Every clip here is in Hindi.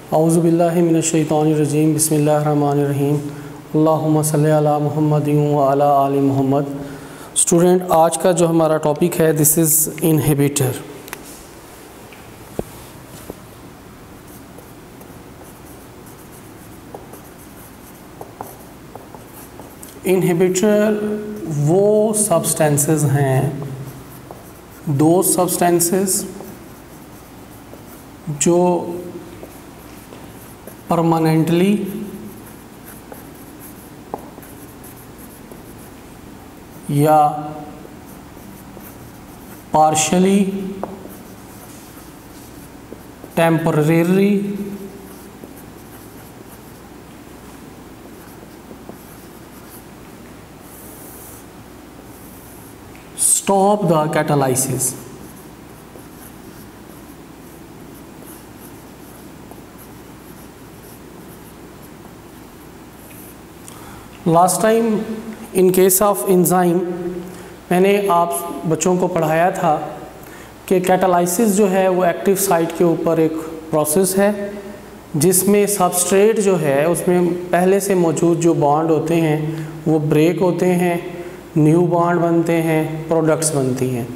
औज़ुबिल्लाहि मिनश्शैतानिर्रजीम बिस्मिल्लाहिर्रहमानिर्रहीम अल्लाहुम्मा सल्लि अला मुहम्मदिन व अला आलि मुहम्मद। स्टूडेंट, आज का जो हमारा टॉपिक है दिस इज़ इनहिबिटर। इनहिबिटर वो सब्सटेंसेस हैं, दो सब्सटेंसेस जो परमानेंटली या partially temporary stop the catalysis. Last time in case of enzyme मैंने आप बच्चों को पढ़ाया था कि कैटालाइसिस जो है वो एक्टिव साइट के ऊपर एक प्रोसेस है जिसमें सबस्ट्रेट जो है उसमें पहले से मौजूद जो बॉन्ड होते हैं वो ब्रेक होते हैं, न्यू बॉन्ड बनते हैं, प्रोडक्ट्स बनती हैं।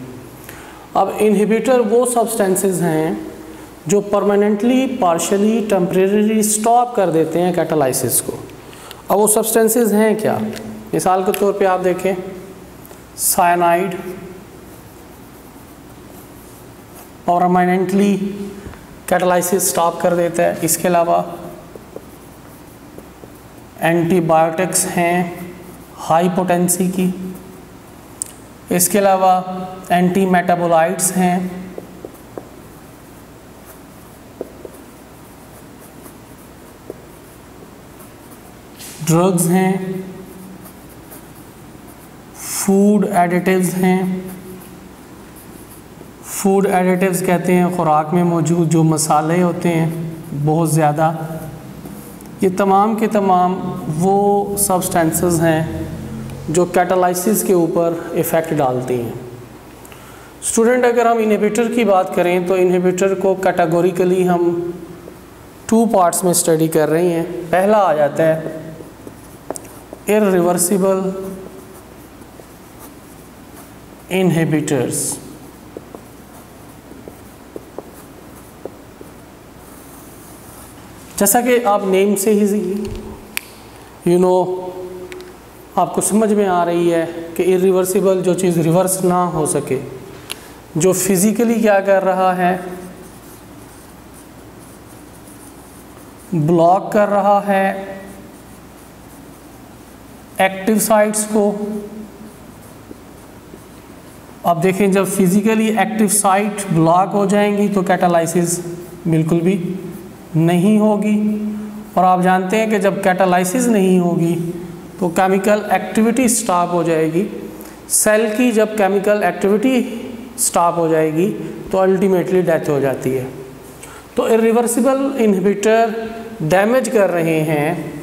अब इनहिबिटर वो सब्सटेंसेस हैं जो परमानेंटली पार्शियली टेम्परेरी स्टॉप कर देते हैं कैटालाइसिस को। अब वो सब्सटेंसेस हैं क्या? मिसाल के तौर पे आप देखें, साइनाइड परमानेंटली कैटालाइसिस स्टॉप कर देता है। इसके अलावा एंटीबायोटिक्स हैं हाई पोटेंसी की। इसके अलावा एंटी मेटाबोलाइट्स हैं, ड्रग्स हैं, फूड एडिटिव्स हैं। फूड एडिटिव्स कहते हैं खुराक में मौजूद जो मसाले होते हैं बहुत ज़्यादा। ये तमाम के तमाम वो सब्सटेंसेस हैं जो कैटालाइसिस के ऊपर इफ़ेक्ट डालती हैं। स्टूडेंट, अगर हम इनहिबिटर की बात करें तो इनहिबिटर को कैटेगोरिकली हम 2 पार्ट्स में स्टडी कर रही हैं। पहला आ जाता है इर्रिवर्सिबल इनहिबिटर्स। जैसा कि आप नेम से ही आपको समझ में आ रही है कि इर्रिवर्सिबल जो चीज़ रिवर्स ना हो सके, जो फिज़िकली क्या कर रहा है, ब्लॉक कर रहा है एक्टिव साइट्स को। अब देखें, जब फिज़िकली एक्टिव साइट ब्लॉक हो जाएंगी तो कैटालाइसिस बिल्कुल भी नहीं होगी। और आप जानते हैं कि जब कैटालाइसिस नहीं होगी तो केमिकल एक्टिविटी स्टॉप हो जाएगी। सेल की जब केमिकल एक्टिविटी स्टॉप हो जाएगी तो अल्टीमेटली डेथ हो जाती है। तो इर्रिवर्सिबल इनहिबिटर डैमेज कर रहे हैं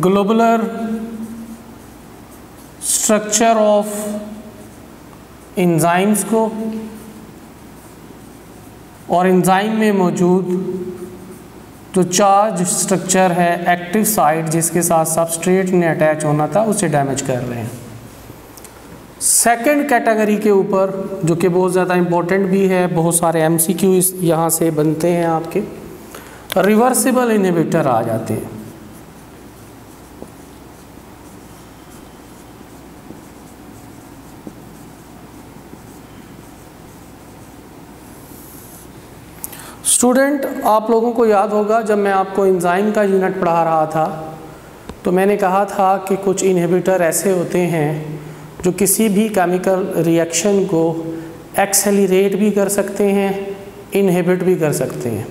ग्लोबुलर स्ट्रक्चर ऑफ एंजाइम्स को और एंजाइम में मौजूद जो चार्ज स्ट्रक्चर है एक्टिव साइट जिसके साथ सबस्ट्रेट ने अटैच होना था उसे डैमेज कर रहे हैं। सेकंड कैटेगरी के ऊपर जो कि बहुत ज़्यादा इम्पोर्टेंट भी है, बहुत सारे MCQ यहाँ से बनते हैं आपके, रिवर्सिबल इनहिबिटर आ जाते हैं। स्टूडेंट, आप लोगों को याद होगा जब मैं आपको एंजाइम का यूनिट पढ़ा रहा था तो मैंने कहा था कि कुछ इनहिबिटर ऐसे होते हैं जो किसी भी केमिकल रिएक्शन को एक्सेलरेट भी कर सकते हैं, इनहिबिट भी कर सकते हैं।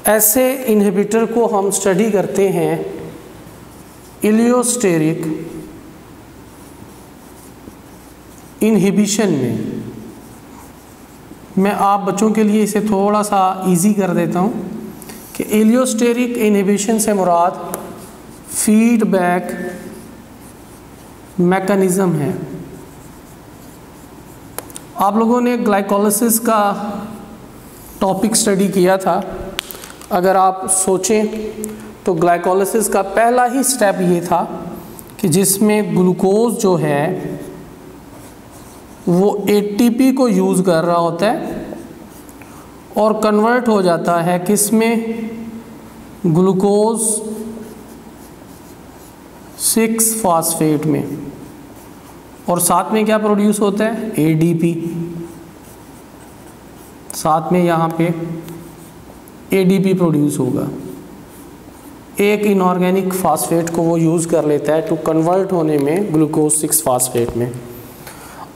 ऐसे इनहिबिटर को हम स्टडी करते हैं इलियोस्टेरिक इनहिबिशन में। मैं आप बच्चों के लिए इसे थोड़ा सा इजी कर देता हूँ कि इलियोस्टेरिक इनहिबिशन से मुराद फीडबैक मैकेनिज़्म है। आप लोगों ने ग्लाइकोलिसिस का टॉपिक स्टडी किया था। अगर आप सोचें तो ग्लाइकोलिसिस का पहला ही स्टेप ये था कि जिसमें ग्लूकोज जो है वो एटीपी को यूज़ कर रहा होता है और कन्वर्ट हो जाता है किसमें, ग्लूकोज 6 फास्फेट में, और साथ में क्या प्रोड्यूस होता है, एडीपी। साथ में यहाँ पे एडीपी प्रोड्यूस होगा। एक इनऑर्गेनिक फास्फेट को वो यूज़ कर लेता है टू कन्वर्ट होने में ग्लूकोज 6 फास्फेट में।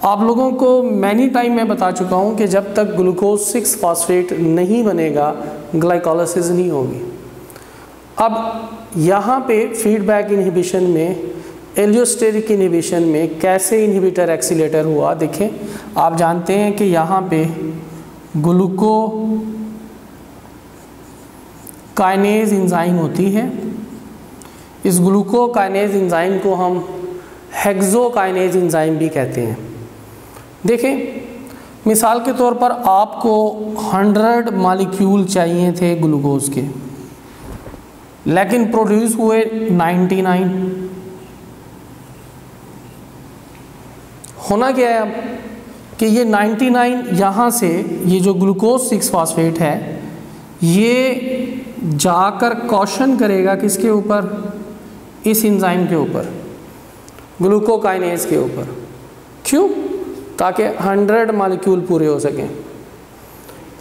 आप लोगों को मैनी टाइम मैं बता चुका हूँ कि जब तक ग्लूकोज 6 फास्फेट नहीं बनेगा ग्लाइकोलिसिस नहीं होगी। अब यहाँ पे फीडबैक इनहिबिशन में, एलियोस्टेरिक इनहिबिशन में कैसे इनहिबिटर एक्सीलेटर हुआ, देखें। आप जानते हैं कि यहाँ पे ग्लूकोकाइनेज एंजाइम होती है। इस ग्लूकोकाइनेज एंजाइम को हम हेक्सोकाइनेज एंजाइम भी कहते हैं। देखें, मिसाल के तौर पर आपको 100 मॉलिक्यूल चाहिए थे ग्लूकोज के, लेकिन प्रोड्यूस हुए 99। होना क्या है अब कि ये 99 यहाँ से, ये जो ग्लूकोज 6 फास्फेट है ये जाकर कॉशन करेगा किसके ऊपर, इस एंजाइम के ऊपर, ग्लूकोकाइनेज के ऊपर। क्यों? ताकि 100 मॉलिक्यूल पूरे हो सकें।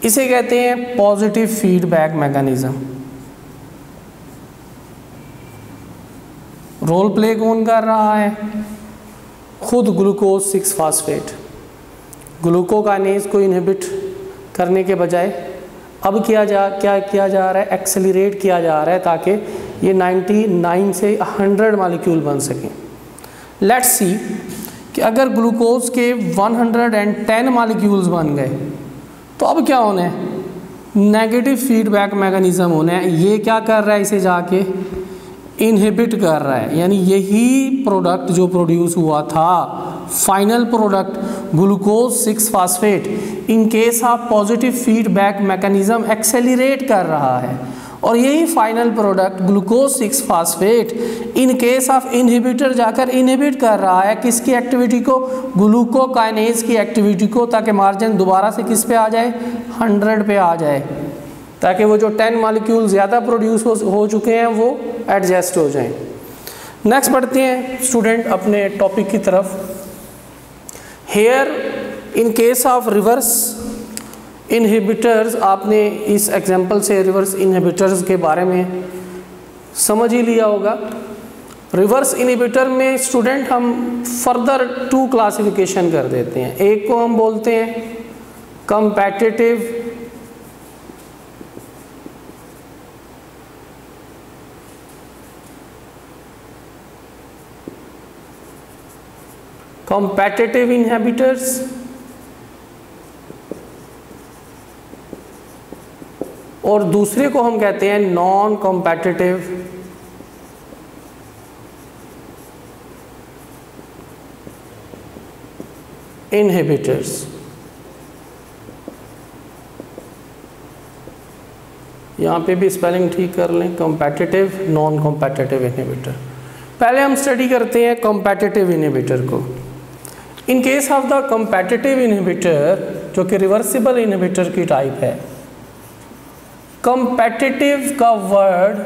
इसे कहते हैं positive feedback mechanism. Role play कौन कर रहा है? खुद ग्लूकोज 6 फास्फेट। ग्लूकोकाइनेज को इनहिबिट करने के बजाय अब क्या किया जा रहा है, एक्सेलरेट किया जा रहा है ताकि ये 99 से 100 मॉलिक्यूल बन सकें। लेट्स सी कि अगर ग्लूकोज के 110 मॉलिक्यूल्स बन गए तो अब क्या होना है, नेगेटिव फीडबैक मैकेनिज्म होना है। ये क्या कर रहा है, इसे जाके इनहिबिट कर रहा है। यानी यही प्रोडक्ट जो प्रोड्यूस हुआ था, final product glucose 6 phosphate, in case of positive feedback mechanism accelerate कर रहा है, और यही final product glucose 6 phosphate in case of inhibitor जाकर इनहिबिट कर रहा है किसकी एक्टिविटी को, ग्लूकोकाइनेज की एक्टिविटी को, ताकि मार्जिन दोबारा से किस पे आ जाए, 100 पे आ जाए, ताकि वो जो 10 मॉलिक्यूल ज़्यादा प्रोड्यूस हो चुके हैं वो एडजस्ट हो जाएं। नेक्स्ट बढ़ते हैं स्टूडेंट अपने टॉपिक की तरफ। Here in case of reverse inhibitors, आपने इस एग्जांपल से रिवर्स इनहिबिटर्स के बारे में समझ ही लिया होगा। रिवर्स इनहिबिटर में स्टूडेंट हम फर्दर 2 क्लासिफिकेशन कर देते हैं। एक को हम बोलते हैं कंपेटिटिव इनहिबिटर्स, और दूसरे को हम कहते हैं नॉन कॉम्पिटिटिव इनहिबिटर्स। यहाँ पे भी स्पेलिंग ठीक कर लें, कॉम्पिटिटिव, नॉन कॉम्पिटिटिव इनहिबिटर। पहले हम स्टडी करते हैं कॉम्पिटिटिव इनहिबिटर को। इन case of the competitive inhibitor, जो कि रिवर्सिबल इनहिबिटर की टाइप है, कॉम्पिटिटिव का वर्ड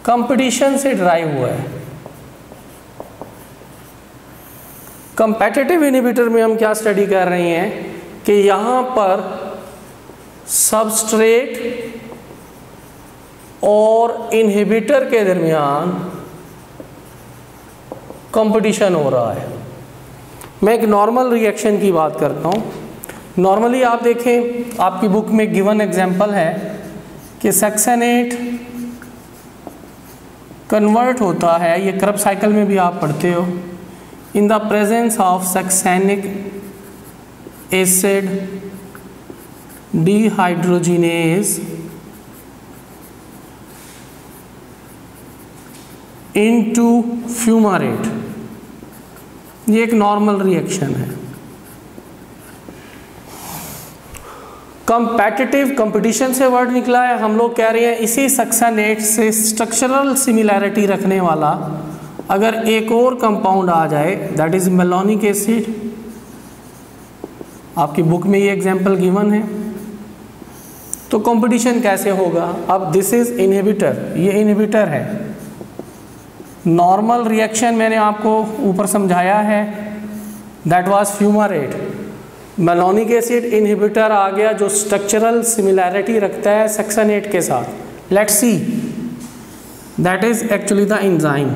कंपटीशन से ड्राइव हुआ है। कॉम्पिटिटिव इनहिबिटर में हम क्या स्टडी कर रहे हैं कि यहाँ पर सबस्ट्रेट और इनहिबिटर के दरमियान कंपटीशन हो रहा है। मैं एक नॉर्मल रिएक्शन की बात करता हूँ। नॉर्मली आप देखें, आपकी बुक में गिवन एग्जांपल है कि सक्सेनेट कन्वर्ट होता है, ये क्रब साइकिल में भी आप पढ़ते हो, in the presence of succinic acid dehydrogenase into fumarate. ये एक नॉर्मल रिएक्शन है। कंपेटिटिव, कंपटीशन से वर्ड निकला है। हम लोग कह रहे हैं इसी सक्सेनेट से स्ट्रक्चरल सिमिलैरिटी रखने वाला अगर एक और कंपाउंड आ जाए, दैट इज मेलोनिक एसिड। आपकी बुक में ये एग्जांपल गिवन है, तो कंपटीशन कैसे होगा? अब दिस इज इनहिबिटर, ये इनहिबिटर है। नॉर्मल रिएक्शन मैंने आपको ऊपर समझाया है, that was fumarate. Malonic acid inhibitor आ गया जो स्ट्रक्चरल सिमिलैरिटी रखता है सक्सेनेट के साथ। Let's see, that is actually the enzyme.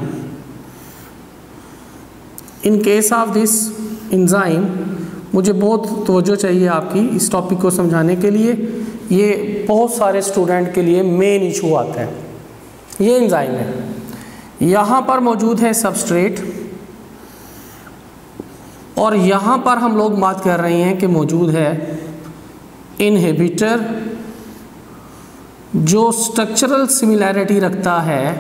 In case of this enzyme, मुझे बहुत तवज्जो चाहिए आपकी इस टॉपिक को समझाने के लिए। ये बहुत सारे स्टूडेंट के लिए मेन इशू आता है। ये एंजाइम है, यहाँ पर मौजूद है सबस्ट्रेट, और यहाँ पर हम लोग बात कर रहे हैं कि मौजूद है इनहिबिटर जो स्ट्रक्चरल सिमिलैरिटी रखता है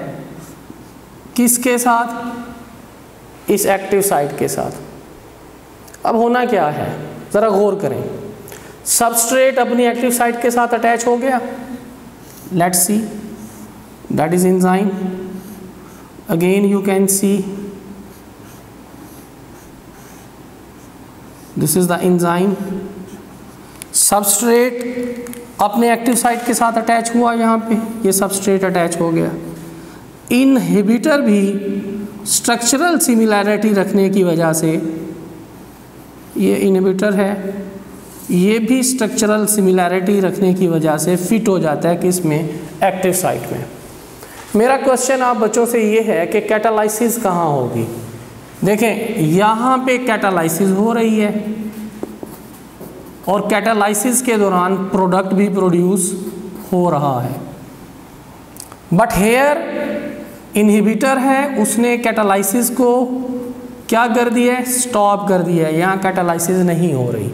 किसके साथ? इस एक्टिव साइट के साथ। अब होना क्या है, ज़रा गौर करें। सबस्ट्रेट अपनी एक्टिव साइट के साथ अटैच हो गया। Let's see, that is enzyme. Again you can see this is the enzyme. Substrate अपने एक्टिव साइट के साथ अटैच हुआ, यहाँ पे ये सबस्ट्रेट अटैच हो गया। इनहिबिटर भी स्ट्रक्चरल सिमिलैरिटी रखने की वजह से, ये इनहिबिटर है, ये भी स्ट्रक्चरल सिमिलैरिटी रखने की वजह से फिट हो जाता है किस में? एक्टिव साइट में। मेरा क्वेश्चन आप बच्चों से ये है कि कैटालाइसिस कहाँ होगी? देखें, यहाँ पे कैटालाइसिस हो रही है और कैटालाइसिस के दौरान प्रोडक्ट भी प्रोड्यूस हो रहा है, बट हेयर इनहिबिटर है, उसने कैटालाइसिस को क्या कर दिया है? स्टॉप कर दिया है। यहाँ कैटालाइसिस नहीं हो रही।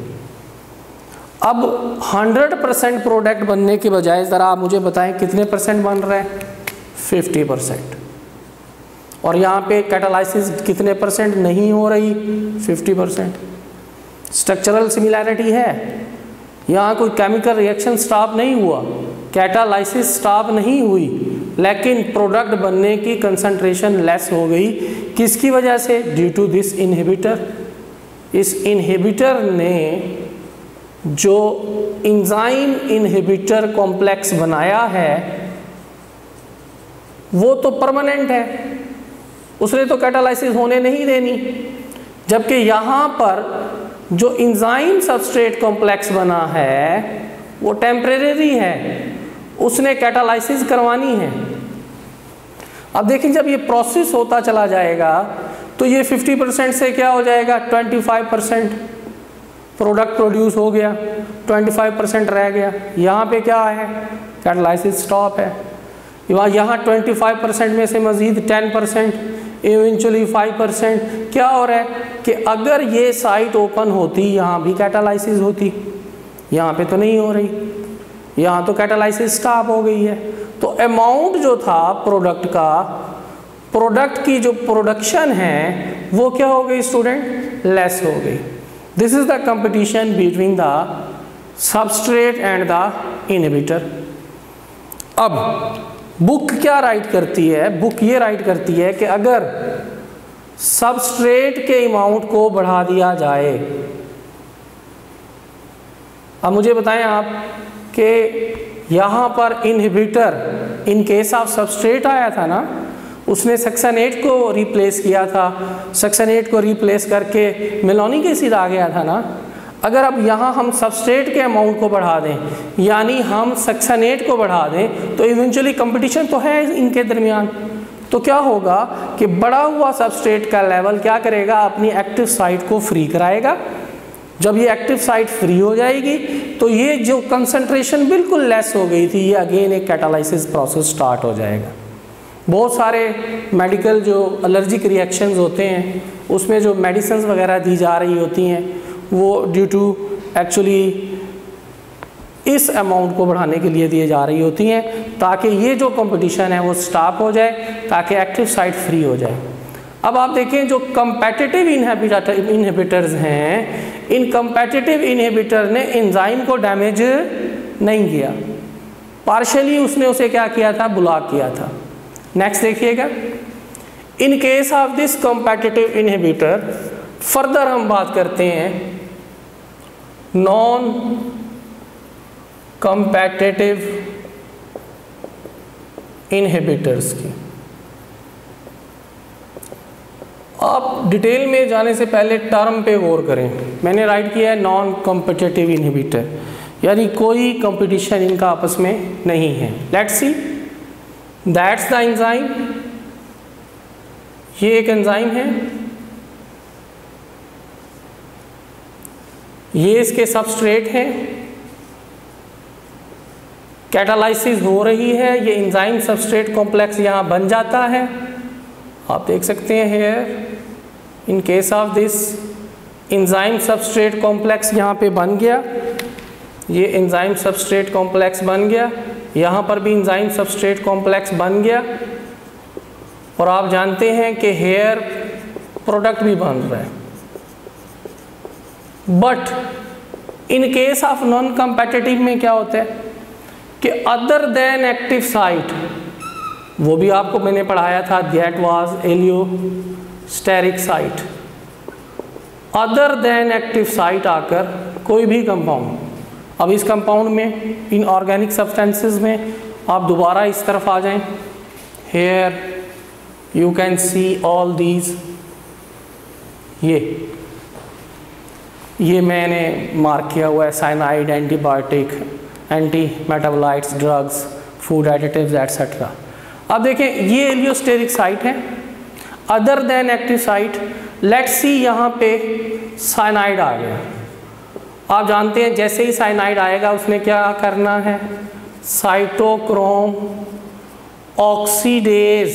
अब 100% प्रोडक्ट बनने के बजाय ज़रा आप मुझे बताएं कितने परसेंट बन रहा है? 50%। और यहाँ पे कैटालाइसिस कितने परसेंट नहीं हो रही? 50%। स्ट्रक्चरल सिमिलैरिटी है, यहाँ कोई केमिकल रिएक्शन स्टॉप नहीं हुआ, कैटालाइसिस स्टॉप नहीं हुई, लेकिन प्रोडक्ट बनने की कंसंट्रेशन लेस हो गई। किसकी वजह से? Due to this inhibitor. इस इनहिबिटर ने जो एंजाइम इनहिबिटर कॉम्प्लेक्स बनाया है वो तो परमानेंट है, उसने तो कैटालाइसिस होने नहीं देनी। जबकि यहाँ पर जो एंजाइम सबस्ट्रेट कॉम्प्लेक्स बना है वो टेम्परेरी है, उसने कैटालाइसिस करवानी है। अब देखिए, जब ये प्रोसेस होता चला जाएगा तो ये 50% से क्या हो जाएगा? 25% प्रोडक्ट प्रोड्यूस हो गया, 25% रह गया। यहाँ पे क्या है? कैटालाइसिस स्टॉप है। यहाँ 25% में से मज़ीद 10%, इवेंचुअली 5%। क्या हो रहा है कि अगर ये साइट ओपन होती, यहाँ भी कैटालाइसिस होती, यहाँ पे तो नहीं हो रही, यहाँ तो कैटालाइसिस स्टॉप हो गई है। तो अमाउंट जो था प्रोडक्ट का, प्रोडक्ट की जो प्रोडक्शन है वो क्या हो गई स्टूडेंट? लेस हो गई। This is the competition between the substrate and the inhibitor. अब बुक क्या राइट करती है? बुक ये राइट करती है कि अगर सबस्ट्रेट के अमाउंट को बढ़ा दिया जाए, अब मुझे बताएं आप कि यहाँ पर inhibitor in case of substrate आया था ना, उसने सक्सेनेट को रिप्लेस किया था, सक्सेनेट को रिप्लेस करके मेलोनिक एसिड आ गया था ना। अगर अब यहाँ हम सबस्ट्रेट के अमाउंट को बढ़ा दें, यानी हम सक्सेनेट को बढ़ा दें, तो इवेंचुअली कंपटीशन तो है इनके दरमियान। तो क्या होगा कि बढ़ा हुआ सबस्ट्रेट का लेवल क्या करेगा? अपनी एक्टिव साइट को फ्री कराएगा। जब ये एक्टिव साइट फ्री हो जाएगी तो ये जो कंसंट्रेशन बिल्कुल लेस हो गई थी, ये अगेन एक कैटालाइसिस प्रोसेस स्टार्ट हो जाएगा। बहुत सारे मेडिकल जो एलर्जिक रिएक्शंस होते हैं उसमें जो मेडिसिन वगैरह दी जा रही होती हैं वो ड्यू टू एक्चुअली इस अमाउंट को बढ़ाने के लिए दिए जा रही होती हैं, ताकि ये जो कंपटीशन है वो स्टॉप हो जाए, ताकि एक्टिव साइट फ्री हो जाए। अब आप देखें जो कंपेटिटिव इनहिबिटर्स हैं, इन कंपेटिटिव इनहिबिटर ने एंजाइम को डैमेज नहीं किया, पार्शियली उसने उसे क्या किया था, ब्लॉक किया था। नेक्स्ट देखिएगा, इन case of this competitive inhibitor, further हम बात करते हैं नॉन कंपेटिटिव इनहिबिटर्स की। आप डिटेल में जाने से पहले टर्म पे गौर करें। मैंने राइट किया है नॉन कॉम्पिटिटिव इनहिबिटर, यानी कोई कंपटीशन इनका आपस में नहीं है। Let's see, that's the enzyme, ये एक एंजाइम है, ये इसके सबस्ट्रेट है, कैटालाइसिस हो रही है, ये एंजाइम सबस्ट्रेट कॉम्प्लेक्स यहाँ बन जाता है। आप देख सकते हैं here in case of this enzyme substrate complex यहाँ पे बन गया, ये एंजाइम सबस्ट्रेट कॉम्प्लेक्स बन गया, यहाँ पर भी एंजाइम सबस्ट्रेट कॉम्प्लेक्स बन गया, और आप जानते हैं कि हेयर प्रोडक्ट भी बन रहा है। But in case of non competitive में क्या होता है कि अदर देन एक्टिव साइट, वो भी आपको मैंने पढ़ाया था, that was allosteric site, other than active site आकर कोई भी कंपाउंड, अब इस कंपाउंड में इन ऑर्गेनिक सब्सटेंसेस में आप दोबारा इस तरफ आ जाएं, here you can see all these, ये मैंने मार्क किया हुआ है, cyanide, antibiotic, anti metabolites, drugs, food additives etcetera. अब देखें ये एलियोस्टेरिक साइट है, other than active site. Let's see यहाँ पे साइनाइड आ गया। आप जानते हैं जैसे ही साइनाइड आएगा उसने क्या करना है, साइटोक्रोम ऑक्सीडेज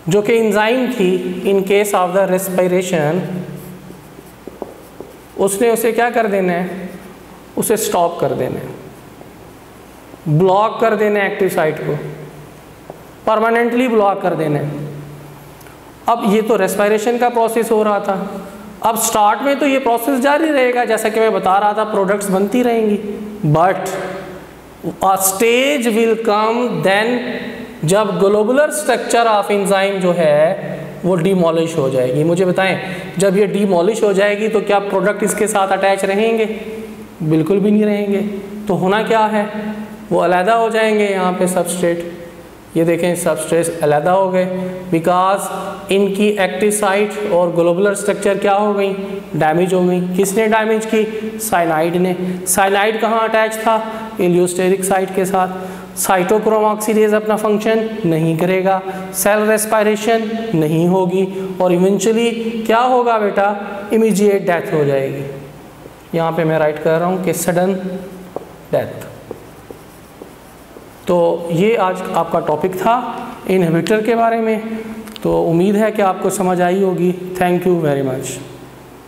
जो कि एंजाइम थी इन केस ऑफ द रेस्पिरेशन, उसने उसे क्या कर देना है, उसे स्टॉप कर देना है, ब्लॉक कर देना है, एक्टिव साइट को परमानेंटली ब्लॉक कर देना है। अब ये तो रेस्पिरेशन का प्रोसेस हो रहा था, अब स्टार्ट में तो ये प्रोसेस जारी रहेगा, जैसा कि मैं बता रहा था, प्रोडक्ट्स बनती रहेंगी, but a stage will come then जब ग्लोबुलर स्ट्रक्चर ऑफ एंजाइम जो है वो डिमोलिश हो जाएगी। मुझे बताएं, जब ये डिमोलिश हो जाएगी तो क्या प्रोडक्ट इसके साथ अटैच रहेंगे? बिल्कुल भी नहीं रहेंगे। तो होना क्या है, वो अलहदा हो जाएंगे। यहाँ पे सबस्ट्रेट, ये देखें सबस्ट्रेट अलहदा हो गए, बिकॉज इनकी एक्टिव साइट और ग्लोबुलर स्ट्रक्चर क्या हो गई, डैमेज हो गई। किसने डैमेज की? साइनाइड ने। साइनाइड कहाँ अटैच था? एलियोस्टेरिक साइट के साथ। साइटोक्रोम ऑक्सीडेज अपना फंक्शन नहीं करेगा, सेल रेस्पिरेशन नहीं होगी, और इवेंचुअली क्या होगा बेटा, इमीडिएट डेथ हो जाएगी। यहाँ पे मैं राइट कर रहा हूँ कि सडन डेथ। तो ये आज आपका टॉपिक था इनहिबिटर के बारे में। तो उम्मीद है कि आपको समझ आई होगी। Thank you very much.